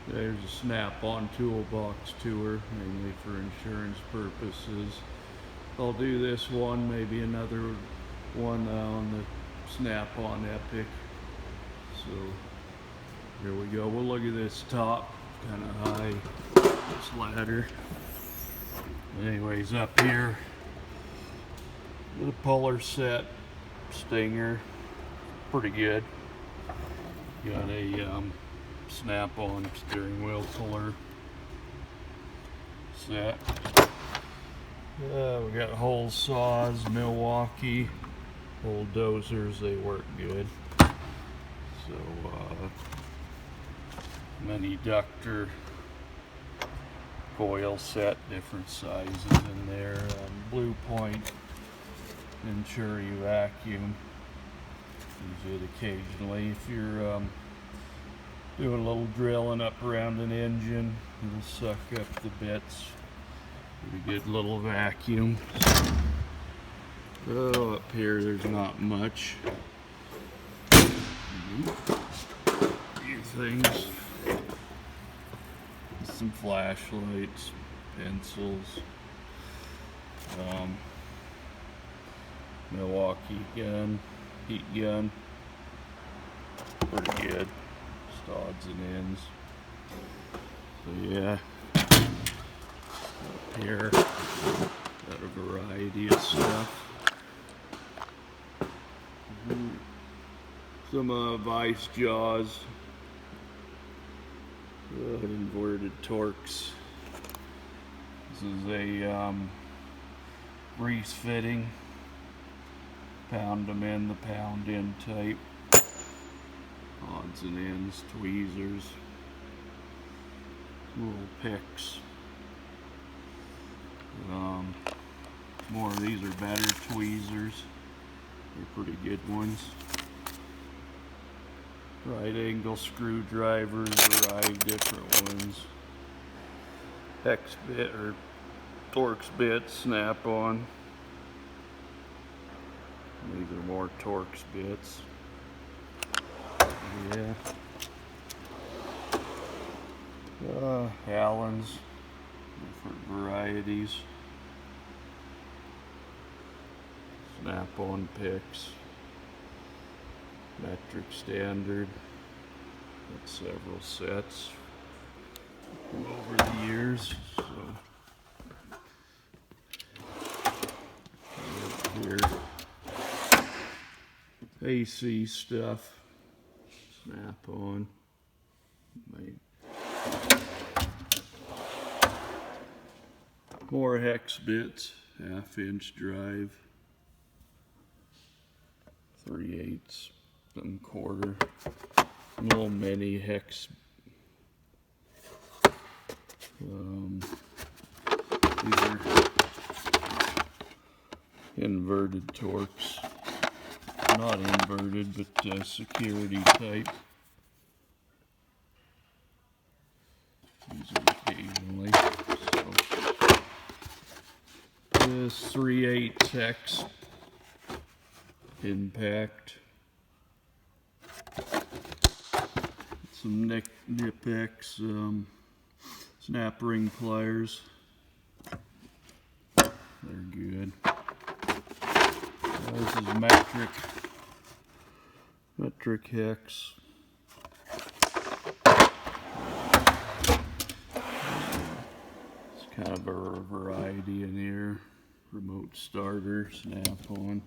There's a Snap-on toolbox tour, mainly for insurance purposes. I'll do this one, maybe another one on the Snap-on Epic. So here we go. We'll look at this top, kind of high, this ladder. Anyways, up here, the puller set, Stinger, pretty good. Got a Snap-on steering wheel puller set. We got hole saws, Milwaukee, hole dozers, they work good. So, mini ductor coil set, different sizes in there. Blue Point, Venturi vacuum. Use it occasionally if you're doing a little drilling up around an engine. It'll suck up the bits. Pretty good little vacuum. Oh, up here there's not much. Few things. Some flashlights, pencils, Milwaukee gun, heat gun. Pretty good. Just odds and ends. So yeah. Up here, got a variety of stuff. Some vice jaws, inverted Torx. This is a grease fitting, pound them in, the pound in type. Odds and ends, tweezers, little picks. More of these are better tweezers. They're pretty good ones. Right angle screwdrivers, variety of different ones. Hex bit or Torx bits, Snap-on. These are more Torx bits. Yeah. Allens, different varieties. Snap-on picks. Metric standard. Got several sets from over the years. So here, AC stuff. Snap-on. More hex bits. 1/2-inch drive. 3/8 and quarter. Little mini hex. These are inverted Torx. Not inverted, but security type. Use it occasionally. So, this 3/8 hex impact. Some Knipex snap ring pliers. They're good. This is metric hex. It's kind of a variety in here. Remote starter, Snap-on.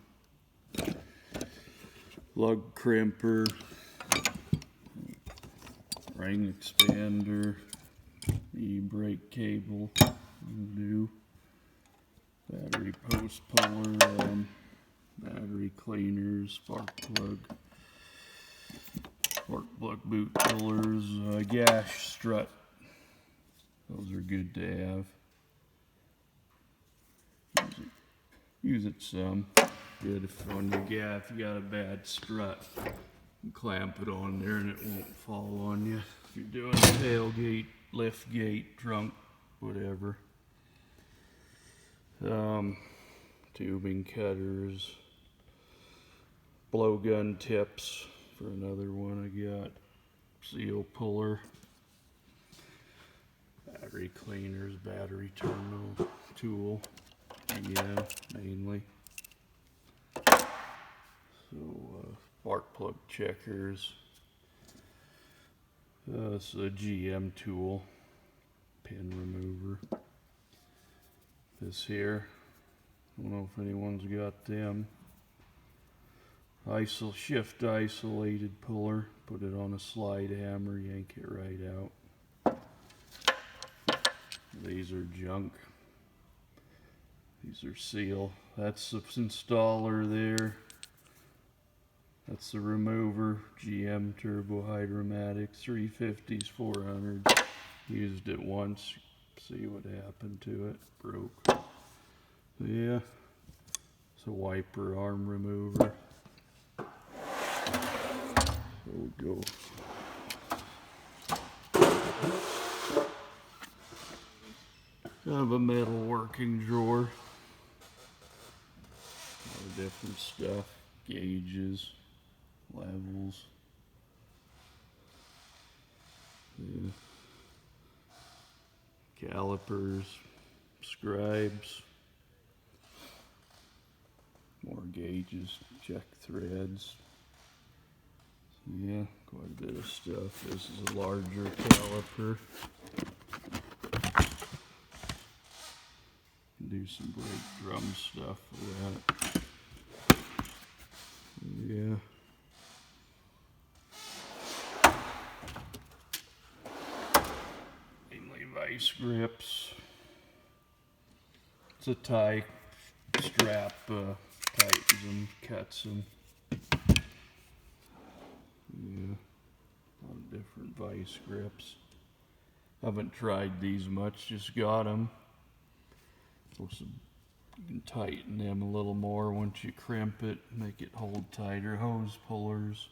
Lug crimper. Ring expander. E-brake cable. New. Battery post puller. Battery cleaners. Spark plug boot pullers. Gash strut. Those are good to have. Use it some. Good if on your gaff you got a bad strut. You clamp it on there and it won't fall on you. If you're doing tailgate, lift gate, trunk, whatever. Tubing cutters. Blowgun tips for another one I got. Seal puller. battery cleaners, battery terminal tool. Yeah, mainly. So, spark plug checkers. This is a GM tool, pin remover. This here, I don't know if anyone's got them. Shift isolated puller. Put it on a slide hammer, yank it right out. These are junk. These are seal. That's the installer there. That's the remover. GM Turbo Hydromatic 350s 400s. Used it once. See what happened to it. Broke. So yeah. It's a wiper arm remover. So we'll go. Kind of a metal working drawer. All the different stuff. Gauges. Levels. Yeah. Calipers. Scribes. More gauges. Check threads. Yeah, quite a bit of stuff. This is a larger caliper. Do some brake drum stuff with that. Yeah. Mainly vice grips. It's a tie strap, tightens them, cuts them. Yeah, a lot of different vice grips. Haven't tried these much, just got them. You can tighten them a little more once you crimp it, make it hold tighter. Hose pullers,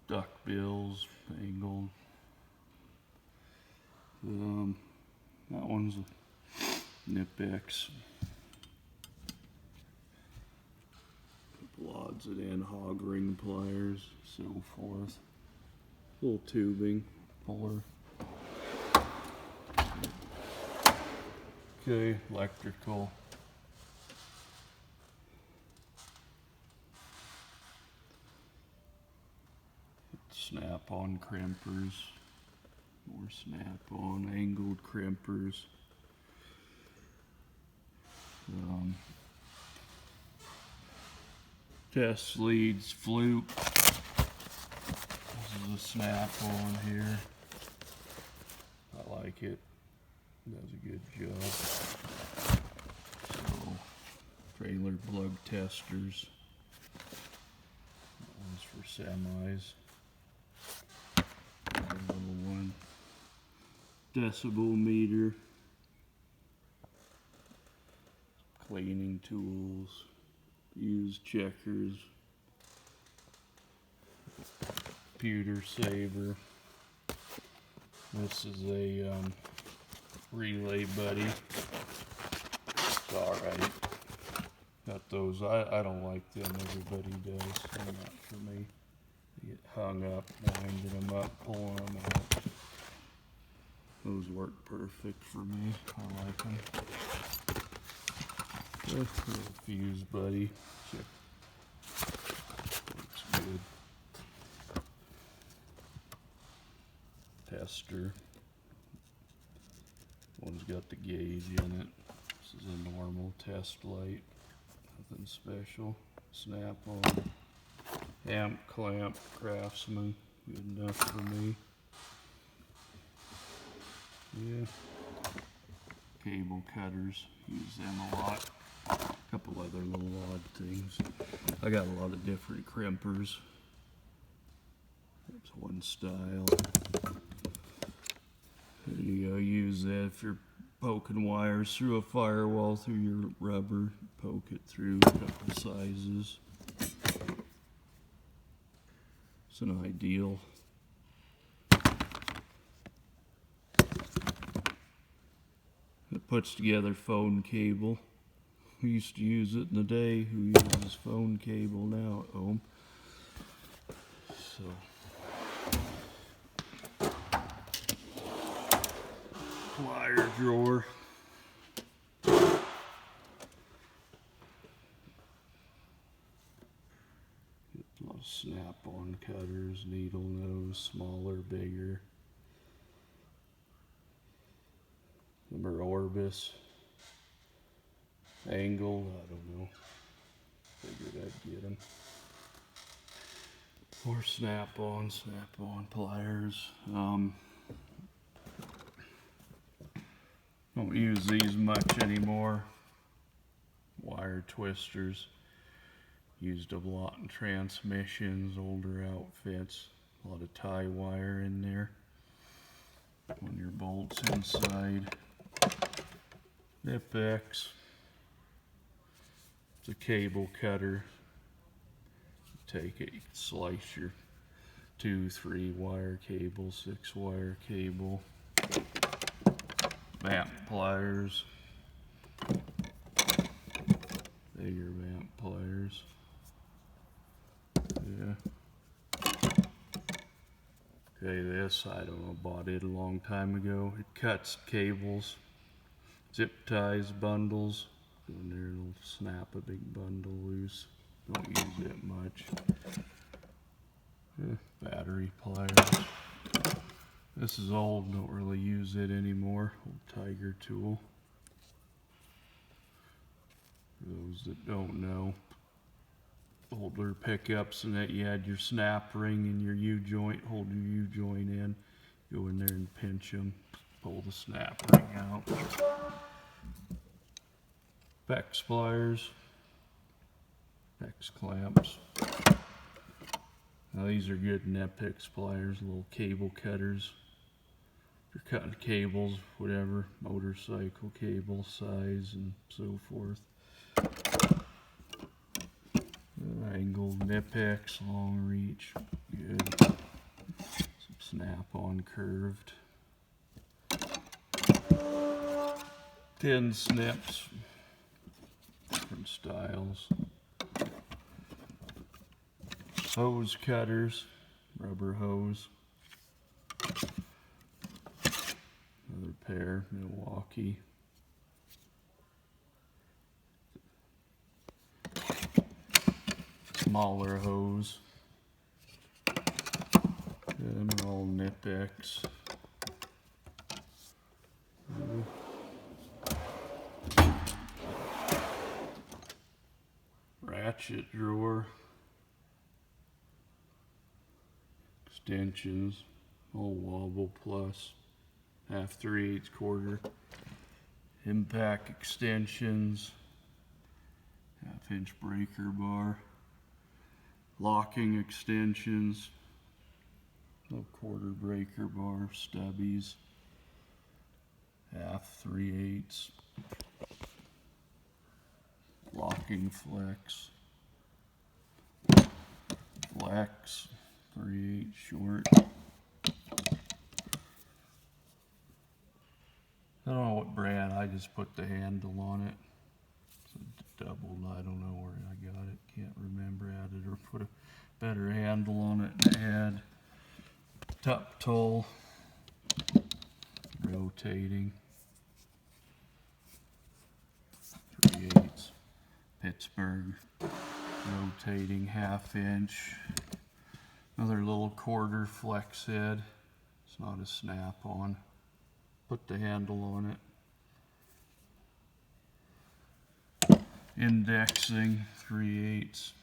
duck bills, angled. That one's a Knipex. Couple odds it in, hog ring pliers, so forth. Little tubing, puller. Okay, electrical. Snap-on crimpers. More snap-on angled crimpers. Test leads, fluke. This is a snap-on here. I like it. Does a good job. So, trailer plug testers. That one's for semis. Another little one. Decibel meter. Cleaning tools. Used checkers. Computer saver. This is a Relay Buddy. It's alright. Got those. I don't like them. Everybody does. They're not for me. They get hung up, winding them up, pulling them out. Those work perfect for me. I like them. Little fuse buddy. Check. Looks good. Tester. One's got the gauge in it. This is a normal test light. Nothing special. Snap on. Amp clamp. Craftsman. Good enough for me. Yeah. Cable cutters. Use them a lot. A couple other little odd things. I got a lot of different crimpers. That's one style. There you go. Use that if you're poking wires through a firewall through your rubber. Poke it through a couple sizes. It's an ideal. It puts together phone cable. We used to use it in the day. Who uses phone cable now at home? So plier drawer. A lot of snap-on cutters, needle nose, smaller, bigger. Them are Orbis. Angled, I don't know. Figured I'd get them. Or snap-on pliers. Don't use these much anymore. Wire twisters. Used a lot in transmissions, older outfits. A lot of tie wire in there. On your bolts inside. Nipex. It's a cable cutter. Take it, you can slice your 2, 3 wire cable, 6 wire cable. Vamp pliers. Bigger vamp pliers. Yeah. Okay, this, I don't know, bought it a long time ago. It cuts cables, zip ties, bundles. Go in there, it'll snap a big bundle loose. Don't use it much. Battery pliers. This is old, don't really use it anymore. Old Tiger tool. For those that don't know, older pickups and that you had your snap ring and your U-joint, hold your U-joint in, go in there and pinch them, pull the snap ring out. PEX pliers, PEX clamps. Now these are good Nipex pliers, little cable cutters. If you're cutting cables, whatever, motorcycle cable size and so forth. Angled Nipex, long reach, good. Some snap-on curved. 10 snips, different styles. Hose cutters, rubber hose. Another pair, Milwaukee. Smaller hose. Them are all Nipex. Ratchet drawer. Extensions. All Wobble Plus. 1/2, 3/8 quarter. Impact extensions. 1/2-inch breaker bar. Locking extensions. Little quarter breaker bar. Stubbies. 1/2, 3/8. Locking flex. Flex. 3/8 short. I don't know what brand, I just put the handle on it. It's a double, I don't know where I got it, can't remember, added or put a better handle on it than I had. Top toll, rotating, 3/8, Pittsburgh, rotating 1/2 inch. Another little quarter flex head, it's not a snap on. Put the handle on it. Indexing 3/8.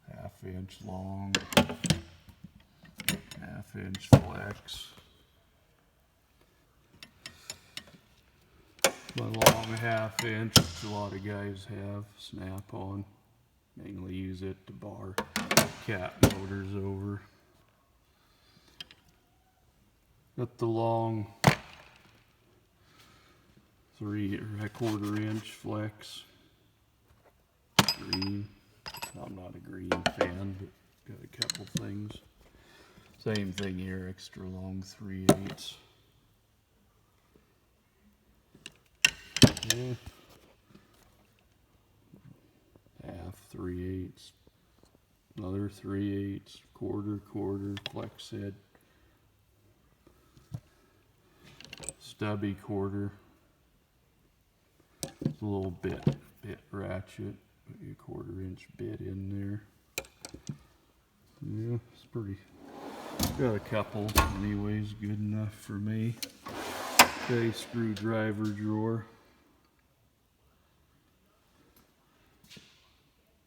1/2 inch long. 1/2 inch flex. My long 1/2 inch, which a lot of guys have, snap on. Mainly use it to bar cat motors over. Got the long 3/4 inch flex. Green. I'm not a green fan, but got a couple things. Same thing here, extra long 3/8. Yeah. 1/2, 3/8. Another 3/8, quarter, flex head, stubby quarter. It's a little bit ratchet. Put your 1/4-inch bit in there. Yeah, it's pretty. Got a couple, anyways, good enough for me. Okay, screwdriver drawer.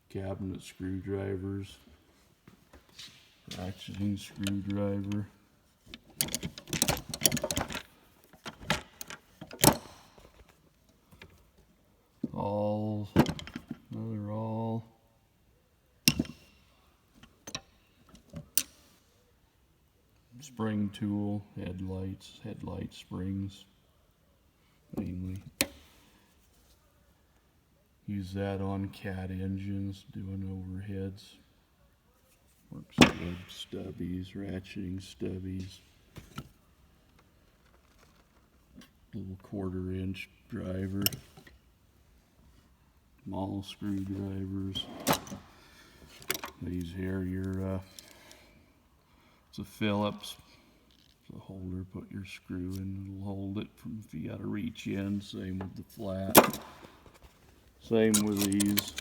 Cabinet screwdrivers. Ratcheting screwdriver. Another awl. Spring tool, headlight springs, mainly. Use that on cat engines, doing overheads. Works good. Stubbies, ratcheting stubbies. Little 1/4-inch driver. Small screwdrivers. These here, it's a Phillips. It's a holder, put your screw in, it'll hold it from if you gotta reach in. Same with the flat. Same with these.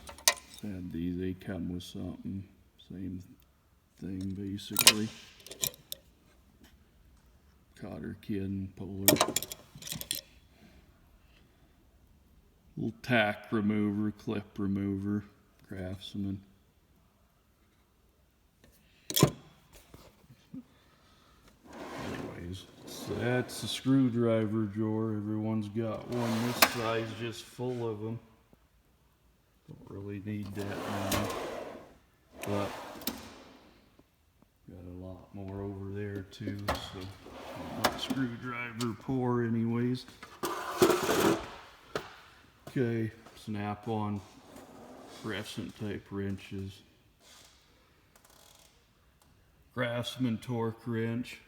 And these, they come with something. Same thing basically. Cotter Kid puller. Little tack remover, clip remover, Craftsman. Anyways, so that's the screwdriver drawer. Everyone's got one this size, just full of them. Don't really need that many, but got a lot more over there too, so not screwdriver poor anyways. Okay, Snap-on crescent type wrenches. Craftsman torque wrench.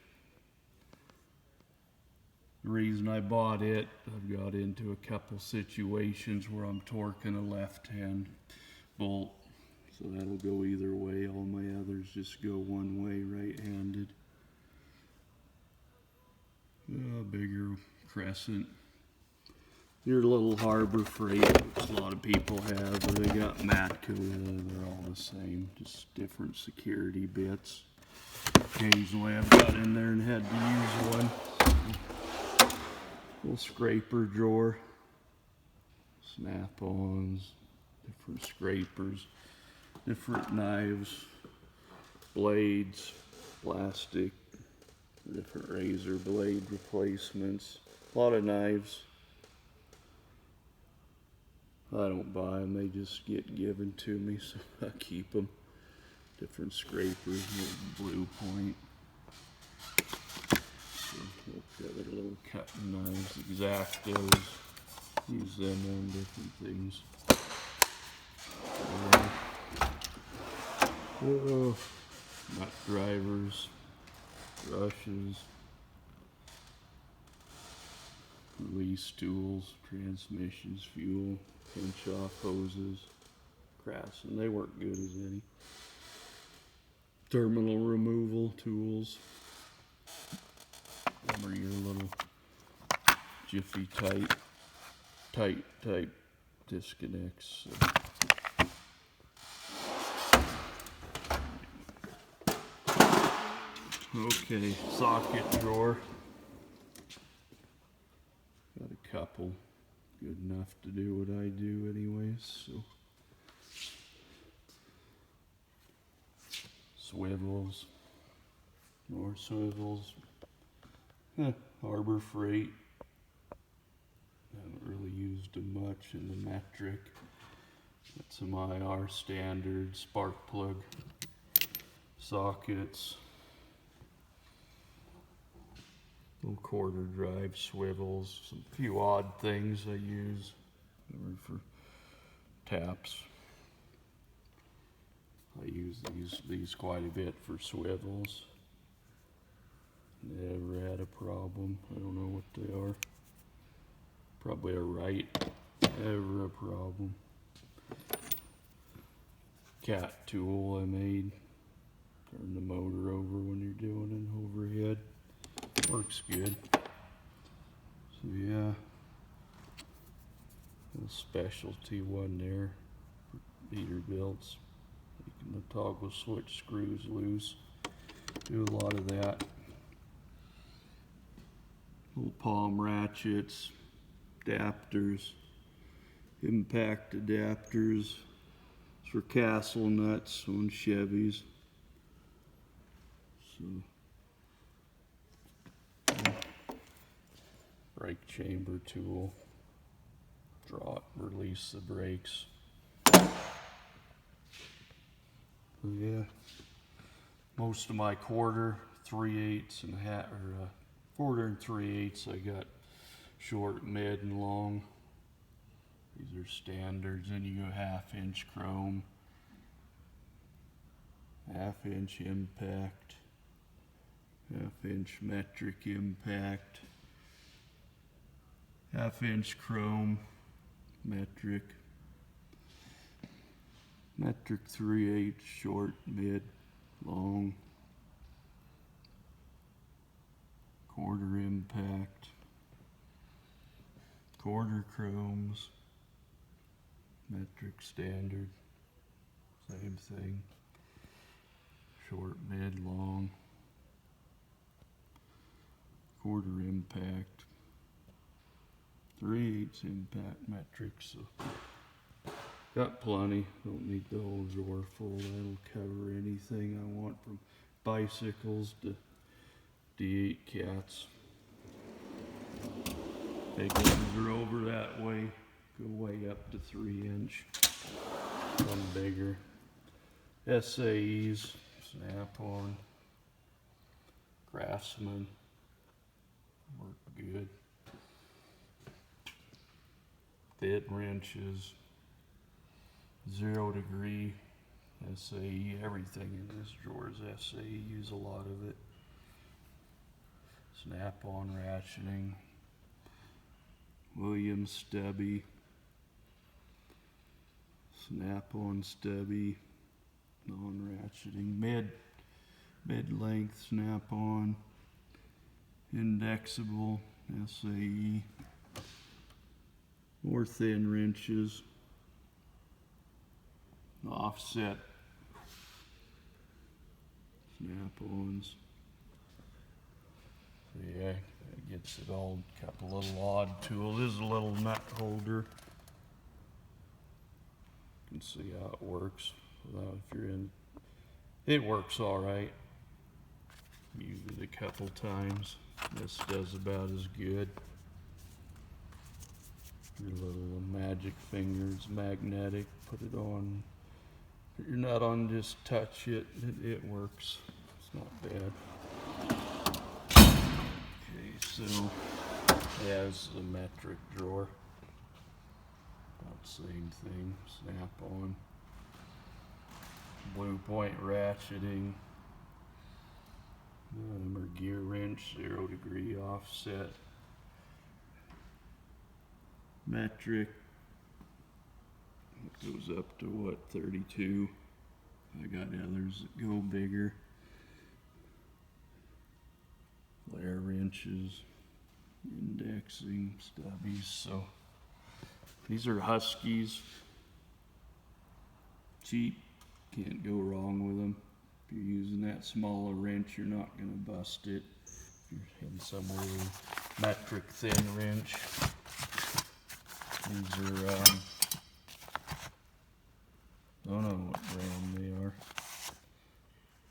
The reason I bought it, I've got into a couple situations where I'm torquing a left-hand bolt, so that'll go either way. All my others just go one way, right-handed. Bigger crescent. Your little Harbor Freight, which a lot of people have, or they got Matco, they're all the same, just different security bits. Occasionally I've got in there and had to use one. Little scraper drawer, Snap-ons, different scrapers, different knives, blades, plastic, different razor blade replacements, a lot of knives. I don't buy them, they just get given to me, so I keep them. Different scrapers, Blue Point. So, other little cutting knives, X-Actos. Use them on different things. Nut drivers, brushes, release tools, transmissions, fuel, pinch off hoses, Craftsman, they work good as any. Terminal removal tools. Them are your little Jiffy tight disconnects. Okay, socket drawer. Got a couple. Good enough to do what I do anyways, so. Swivels. More swivels. Harbor Freight. Haven't really used them much in the metric. Got some IR standard spark plug sockets. Little quarter drive swivels. Some few odd things I use for taps. I use these quite a bit for swivels. Never had a problem. I don't know what they are. Probably a right. Never a problem. cat tool I made. Turn the motor over when you're doing an overhead. Works good. So yeah, a specialty one there for Peterbilts. Making the toggle switch screws loose. Do a lot of that. Little palm ratchets, adapters, impact adapters. It's for castle nuts on Chevys. So, brake chamber tool. Draw it, release the brakes. So yeah, most of my quarter, 3/8 and a half, or quarter and 3/8, I got short, mid, and long. These are standards. Then you go 1/2 inch chrome, 1/2 inch impact, 1/2 inch metric impact, 1/2 inch chrome, metric, metric 3/8 short, mid, long, quarter impact, quarter chromes, metric standard, same thing, short, mid, long, quarter impact, 3/8 impact metric. So got plenty. Don't need the whole drawer full. That'll cover anything I want, from bicycles to D8 cats. Big ones are over that way. Go way up to 3-inch. Some bigger. SAEs, Snap-on, Craftsman, work good. Fit wrenches, 0 degree, SAE, everything in this drawer is SAE, use a lot of it. Snap-on ratcheting, Williams stubby, Snap-on stubby, non-ratcheting, mid-length Snap-on, indexable, SAE, more thin wrenches, offset Snap-ons. So yeah, that gets it all. Got a little odd tool. This is a little nut holder. You can see how it works. Without, if you're in, it works all right. Used it a couple times. This does about as good. Your little magic fingers, magnetic. Put it on. Put your nut on, just touch it. It works. It's not bad. Okay, so yeah, this is a metric drawer. About the same thing. Snap on. Blue point ratcheting. Them are gear wrench, 0 degree offset. Metric. It goes up to what, 32. I got others that go bigger. Flare wrenches, indexing, stubbies. So these are Huskies. Cheap, can't go wrong with them. If you're using that smaller wrench, you're not going to bust it. If you're heading somewhere with a metric thin wrench. These are, don't know what brand they are.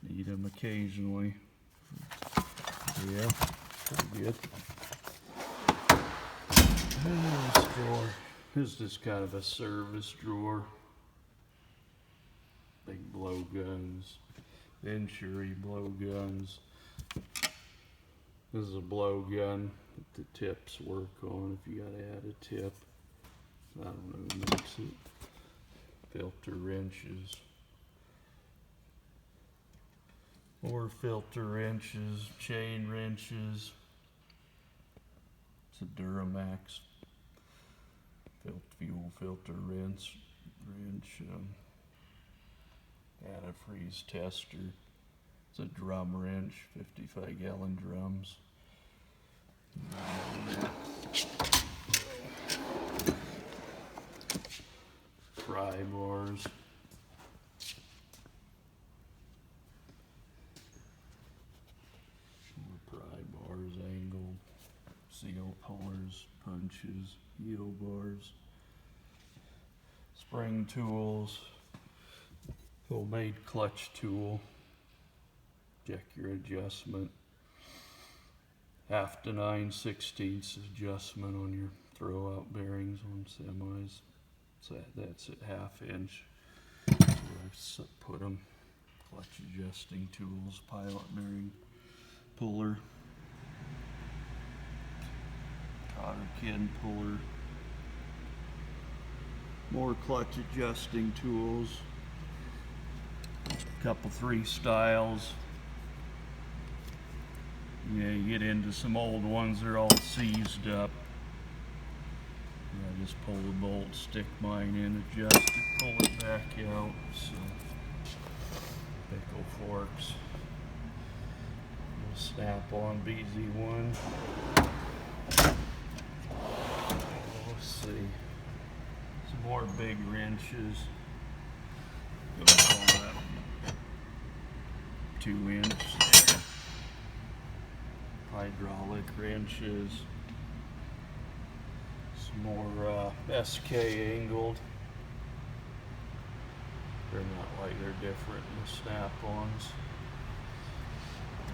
Need them occasionally. Yeah, pretty good. And this drawer. This is just kind of a service drawer. Big blowguns. Venturi blowguns. This is a blowgun that the tips work on if you gotta add a tip. I don't know who makes it. Filter wrenches. More filter wrenches, chain wrenches. It's a Duramax fuel filter wrench. antifreeze tester. It's a drum wrench, 55-gallon drums. Pry bars. Pry bars, angled. Seal pullers, punches, heel bars. Spring tools. Homemade clutch tool. Check your adjustment. 1/2 to 9/16 adjustment on your throwout bearings on semis. So that's at 1/2 inch. So I put them. Clutch adjusting tools, pilot bearing puller, cotter kin puller, more clutch adjusting tools, couple 3 styles. Yeah, you get into some old ones, they're all seized up. I just pull the bolt, stick mine in, adjust it, pull it back out. So, pickle forks, Snap-on BZ1. Let's see, some more big wrenches. 2-inch hydraulic wrenches. Some more SK angled. They're not like, they're different than the Snap-ons.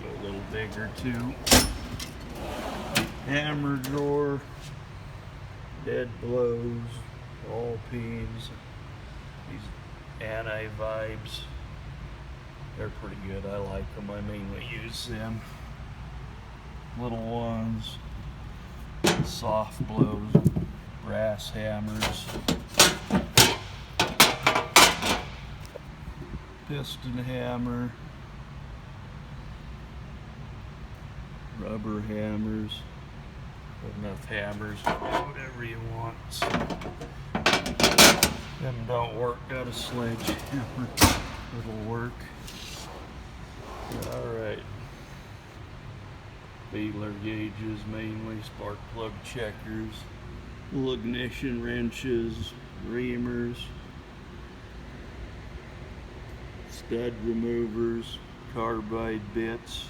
Go a little bigger too. Hammer drawer. Dead blows. All peeves. These anti-vibes. They're pretty good. I like them. I mainly use them. Little ones. Soft blows. Brass hammers. Piston hammer. Rubber hammers. Enough hammers. Whatever you want. So, them don't work. Got a sledgehammer. It'll work. Alright. Feeler gauges mainly, spark plug checkers, little ignition wrenches, reamers, stud removers, carbide bits,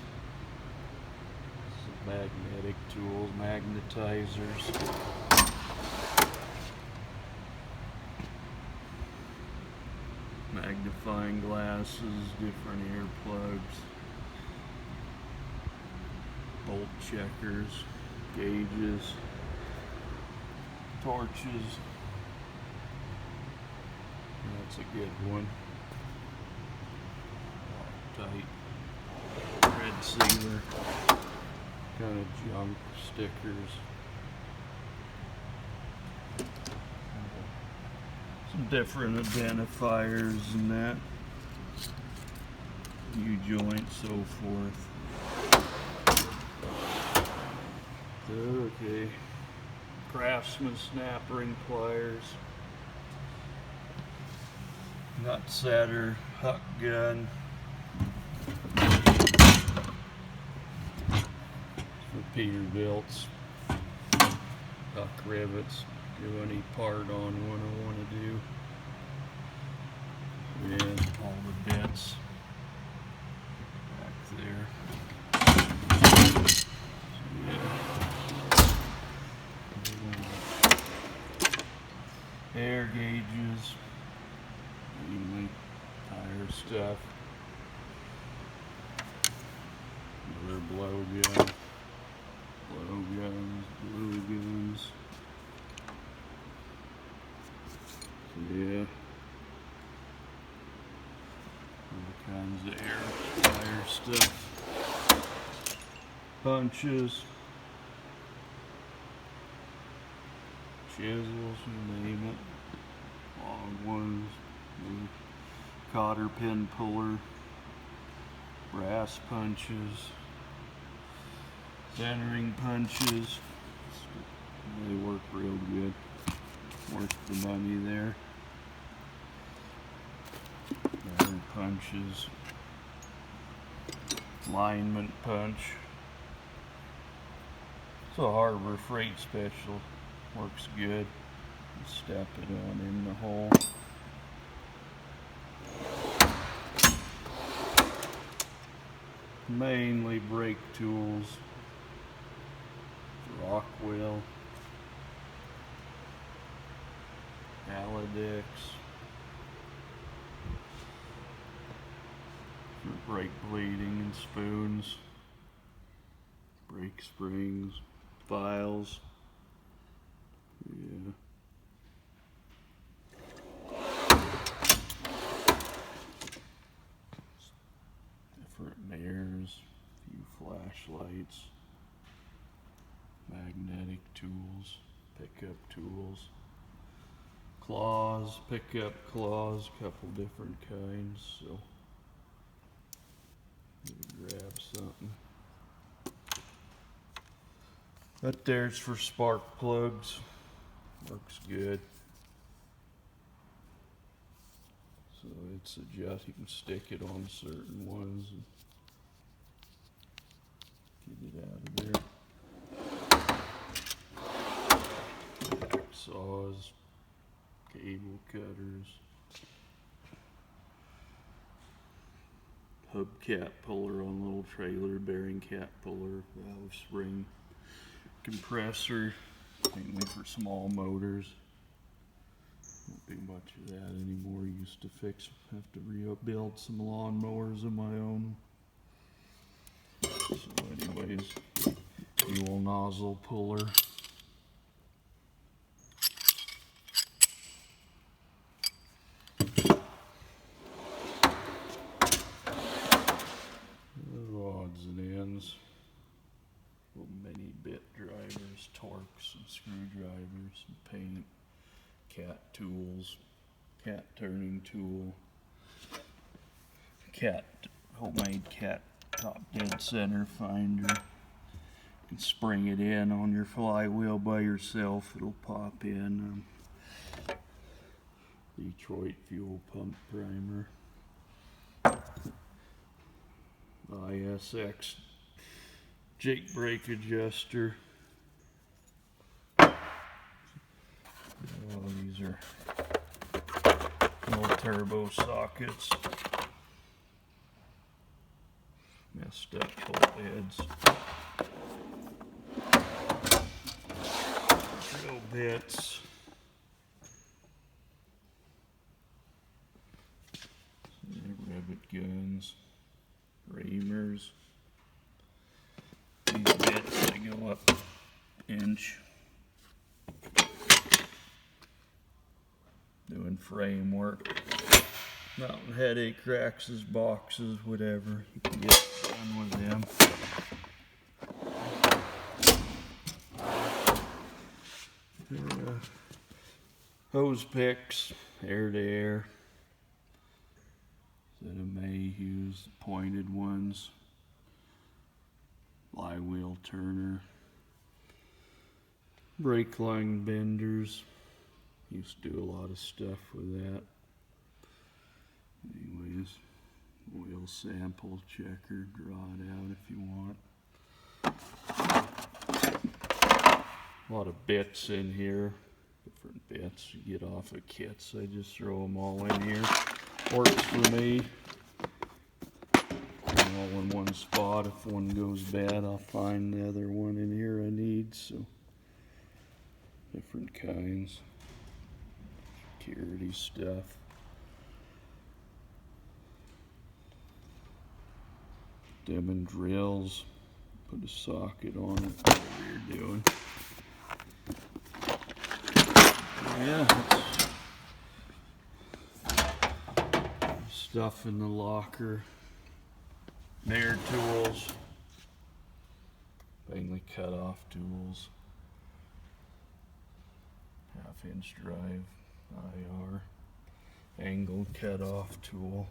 some magnetic tools, magnetizers. Magnifying glasses, different earplugs, bolt checkers, gauges, torches. That's a good one. Tight red sealer, kind of junk stickers. Some different identifiers and that. U-joints, so forth. Okay. Craftsman snap ring pliers. Nut setter, huck gun. For Peterbilts. Huck rivets. Do any part on one I want to do. Yeah, all the bits back there. Yeah. Air gauges, mainly tire stuff. Another blow gun, blow guns, blue guns. Yeah. All kinds of air tire stuff. Punches. Chisels, you name it. Long ones. Cotter pin puller. Brass punches. Centering punches. They work real good. Worth the money there. Iron punches. Alignment punch. It's a Harbor Freight special. Works good. Step it on in the hole. Mainly brake tools. Rockwell. Aledex. For brake bleeding and spoons. Brake springs. Files. Yeah. Different mirrors, few flashlights, magnetic tools, pickup tools, claws, pickup claws, couple different kinds. So let me grab something. That there's for spark plugs. Works good. So it's adjust. You can stick it on certain ones and get it out of there. Saws, cable cutters, hubcap puller on little trailer, bearing cap puller, valve spring, compressor, mainly for small motors. Don't do much of that anymore. Used to have to rebuild some lawnmowers of my own. So anyways, fuel nozzle puller. Rods and ends. Little mini bit drivers, torques, and screwdrivers, and paint. Cat tools, cat turning tool, homemade cat top dead center finder. You can spring it in on your flywheel by yourself, it'll pop in. Detroit fuel pump primer. ISX Jake brake adjuster. Oh, these are little turbo sockets. Messed up bolt heads. Drill bits. Rivet guns. Reamers. These bits, they go up inch. Doing framework. Mountain headache racks, boxes, whatever. You can get done with them. Hose picks, air to air. Set of Mayhews, pointed ones. Flywheel turner. Brake line benders. Used to do a lot of stuff with that. Anyways, oil sample checker, draw it out if you want. A lot of bits in here, different bits you get off of kits. I just throw them all in here. Works for me. All in one spot. If one goes bad, I'll find the other one in here I need. So different kinds. Security stuff. Demon drills. Put a socket on it. Whatever you're doing. Yeah, that's stuff in the locker. Nair tools. Mainly cut off tools. 1/2-inch drive. IR, angle cut-off tool,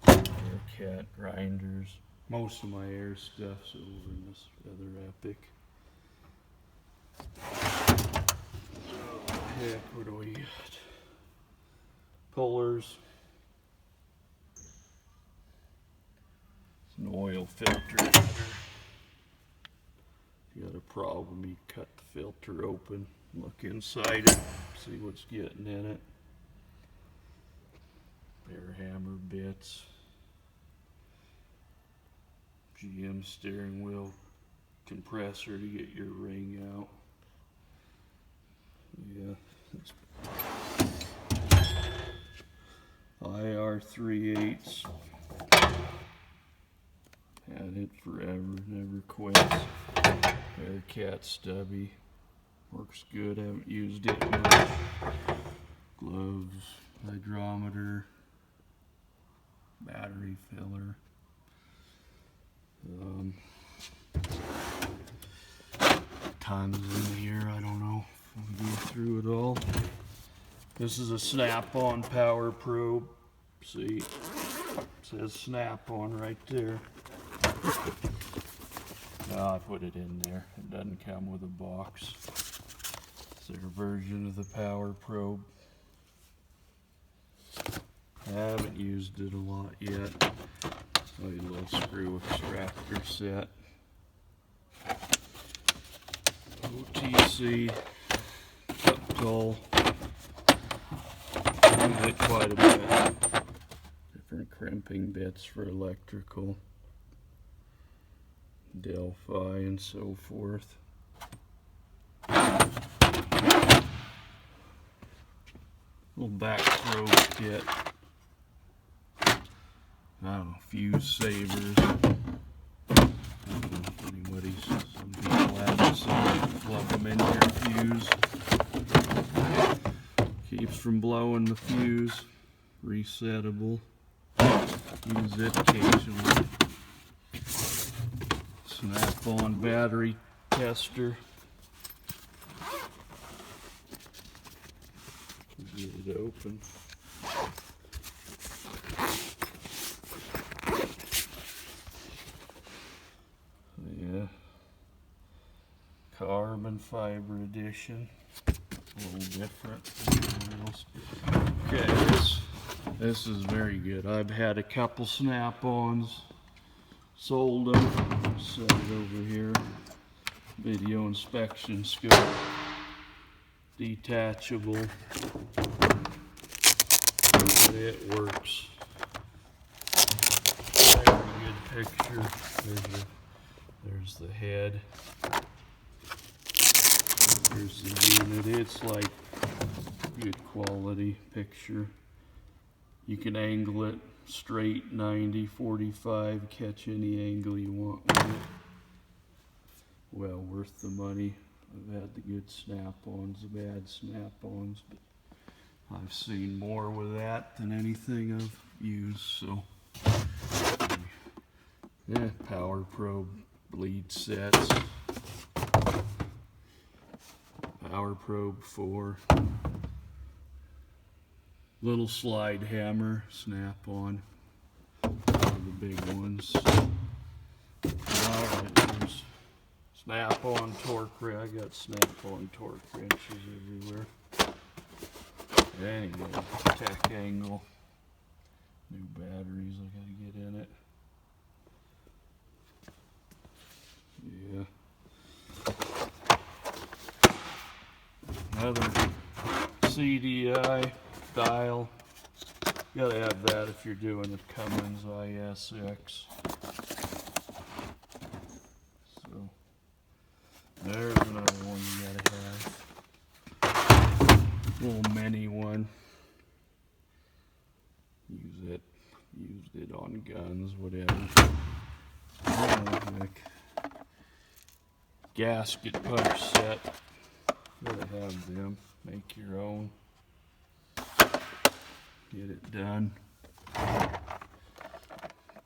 air cat grinders. Most of my air stuff's over in this other Epic. Oh, heck, what do we got? Pullers, It's an oil filter cutter. If you got a problem, you cut the filter open, look inside it, see what's getting in it. Bear hammer bits. GM steering wheel compressor to get your ring out. Yeah. IR 3/8. Had it forever, never quits. Bearcat stubby. Works good, haven't used it much. Gloves, hydrometer, battery filler. Tons in here, I don't know if we'll go through it all. This is a snap-on power probe. See, it says snap-on right there. I put it in there. It doesn't come with a box. It's their version of the power probe. I haven't used it a lot yet. So a little screw extractor set. OTC cup tool. Use it quite a bit. Different crimping bits for electrical, Delphi, and so forth. Little back probe kit. I don't know, fuse savers. Some people have some, plug them into your fuse. Keeps from blowing the fuse. Resettable. Use it occasionally. Snap-on battery tester. Get it open. Yeah. Carbon fiber edition. A little different than everything else. Okay, this is very good. I've had a couple snap-ons, sold them, set it over here. Video inspection scope, detachable. It works. Very good picture. There's the head. Here's the unit. It's like good quality picture. You can angle it straight 90, 45, catch any angle you want with it. Well worth the money. I've had the good snap-ons, the bad snap-ons, but I've seen more with that than anything I've used, so. Yeah, power probe bleed sets. Power probe 4. Little slide hammer, snap-on. The big ones. Alright, there's snap-on torque wrench. I got snap-on torque wrenches everywhere. Anyway, tech angle. New batteries I gotta get in it. Yeah. Another CDI dial. Gotta have that if you're doing a Cummins ISX. So there's another one you gotta have. Little mini one. Used it on guns, whatever. Oh, heck. Gasket punch set. Gotta have them. Make your own. Get it done.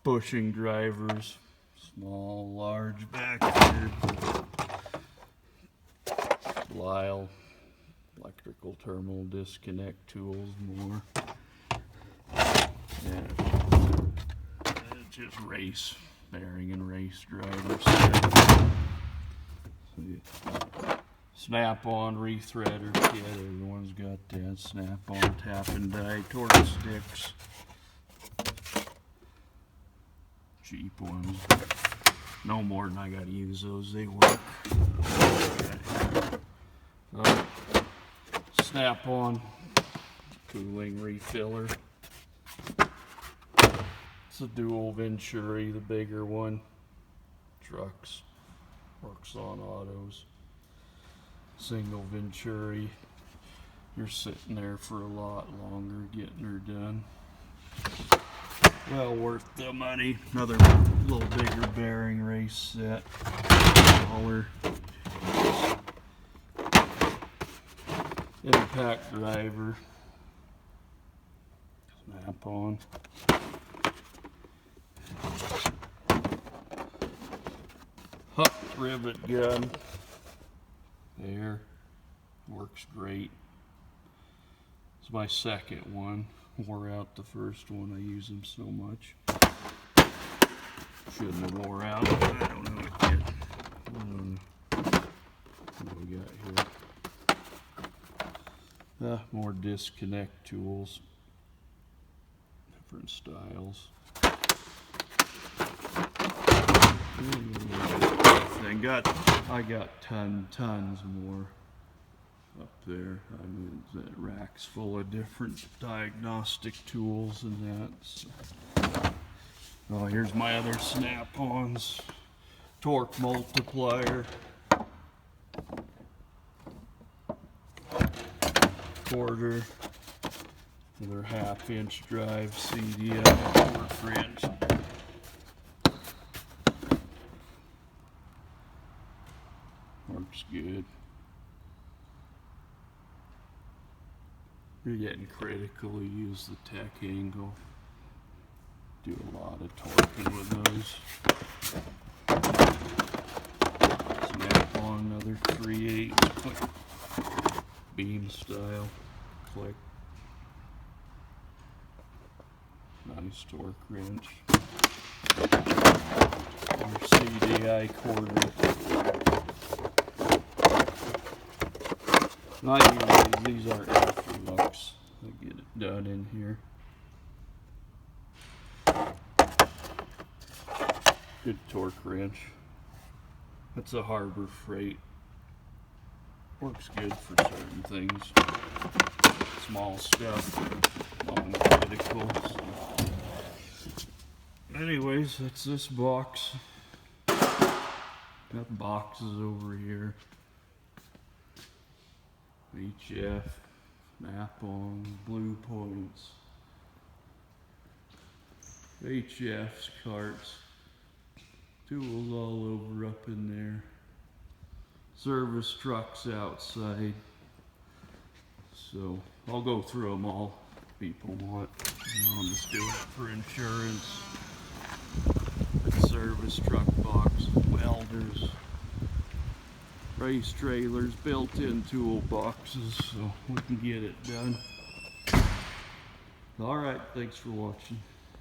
Bushing drivers. Small, large back here. Lyle. Electrical terminal disconnect tools, more. Yeah. Just race, bearing and race drivers. Snap-on rethreader kit. Everyone's got that. Snap-on tap and die torque sticks. cheap ones. No more than I gotta use those, they work. Snap-on cooling refiller. It's a dual Venturi, the bigger one. Trucks, works on autos. Single Venturi, you're sitting there for a lot longer getting her done. Well worth the money. Another little bigger bearing race set. Smaller. Impact driver. Snap on. Huck rivet gun. There. Works great. It's my second one. Wore out the first one. I use them so much. Shouldn't have wore out. I don't know it did. What do we got here? More disconnect tools. Different styles. I got tons more up there. I mean, that rack's full of different diagnostic tools and that. So. Oh, here's my other snap-ons. Torque multiplier. Quarter. Another 1/2-inch drive CDI torque wrench. Works good. You're getting critical, you use the tech angle. Do a lot of torquing with those. Snap on another 3/8 beam style click. Nice torque wrench. Our CDI quarter. Not usually, these are Afterlux. I get it done in here. Good torque wrench. That's a Harbor Freight. Works good for certain things. Small stuff, non-critical. So. Anyways, that's this box. Got boxes over here. HF, Snap-on, Blue Points, HF's carts, tools all over up in there, service trucks outside. So I'll go through them all if people want. I'll just do it for insurance. Service truck box, welders. Race trailers, built-in tool boxes, so we can get it done. Alright, thanks for watching.